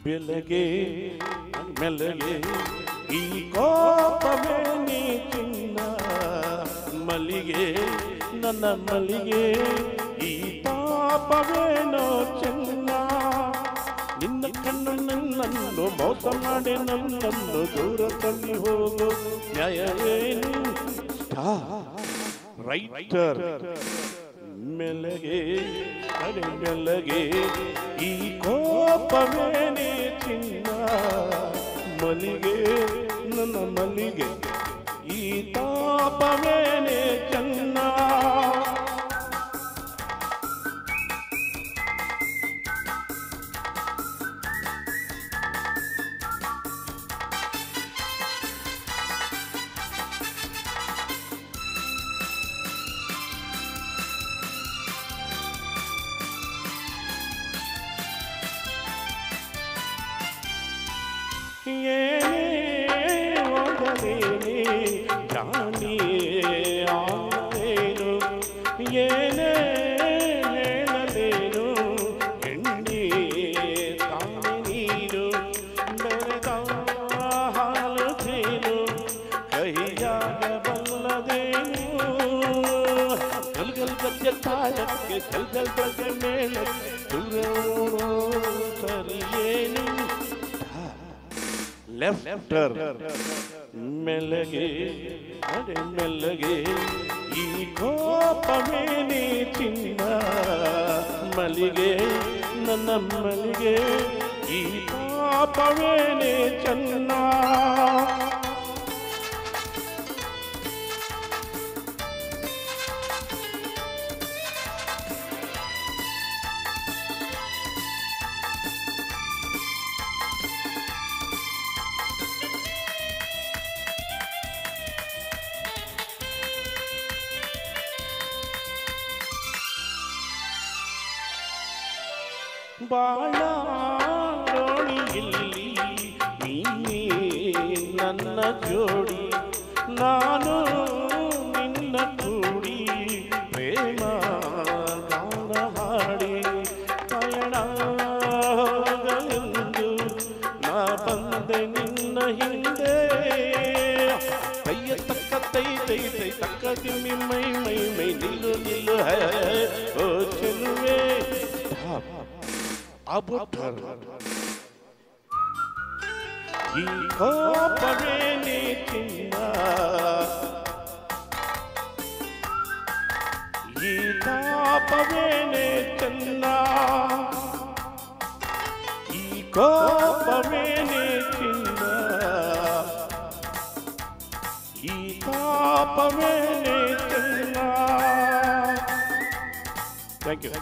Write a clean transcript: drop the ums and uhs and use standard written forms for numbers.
ಬೆಳಗ್ಗೆ ಮೆಲ್ಲಗೆ ಈ ಕೋಪವೇನೇ ಚಿನ್ನ ಮಲ್ಲಿಗೆ ನನ್ನ ಮಲ್ಲಿಗೆ ಈ ತಾಪವೇನೋ ಚೆನ್ನ ನಿನ್ನ ಕಣ್ಣು ನನ್ನನ್ನು ಮೋಸ ಮಾಡಿ ನನ್ನನ್ನು ದೂರ ತಳ್ಳಿ ಹೋಗು ನ್ಯಾಯವೇನು ರೈಟರ್ ಮೆಲ್ಲಗೆ ಅರೆ ಮೆಲ್ಲಗೆ ಈ ಕೋಪವೇನೇ ಚಿನ್ನ ಮಲ್ಲಿಗೆ ನನ್ನ ಮಲ್ಲಿಗೆ ಈ ತಾಪವೇನೇ ಚೆನ್ನ ಏನೇ ಹೇಳಲೇನು ಎಣ್ಣೆ ತಾನೆ ನೀರು ಬೆರೆದ ಹಾಲು ತೇನು ಕೈಯಾಗಬಲ್ಲದೇನು ಗಲ್ಗಲ್ ಗದ್ದೆ ತಾಳಕ್ಕೆ ಗಲ್ಗಲ್ ಗದ್ದೆ ಮೇಳಕ್ಕೆ ದೂರ ಸರಿಯೇನು ಲೆಫ್ಟರ್ ಮೆಲ್ಲಗೆ ಅರೆ ಮೆಲ್ಲಗೆ ಈ ಕೋಪವೇನೇ ಚಿನ್ನ ಮಲ್ಲಿಗೆ ನನ್ನ ಮಲ್ಲಿಗೆ ಈ ಪಾಪವೇನೇ ಚೆನ್ನ ಬಾಳೋಣಿಯಲ್ಲಿ ನೀನೇ ನನ್ನ ಜೋಡಿ ನಾನು ನಿನ್ನ ಕೂಡಿ ಪ್ರೇಮ ಗಾನ ಹಾಡಿ ಪಯಣ ಹೋಗಲೆಂದು ನಾ ಬಂದೆ ನಿನ್ನ ಹಿಂದೆ ಕೈಯ ತಕ್ಕ ತೈ ತೈ ತೈ ತಕ್ಕ ತಿಮ್ಮಿ ಮೈ ಮೈ ಮೈ ನಿಲ್ಲು ನಿಲ್ಲು ಹೇ ಓ ಚೆಲುವೆ ಅಬುಧರ್ ಈ ಕೋಪವೇನೇ ಚಿನ್ನ ಈ ತಾಪವೇನೇ ಚೆನ್ನ ಈ ಕೋಪವೇನೇ ಚಿನ್ನ ಈ ತಾಪವೇನೇ ಚೆನ್ನ ಥ್ಯಾಂಕ್ ಯು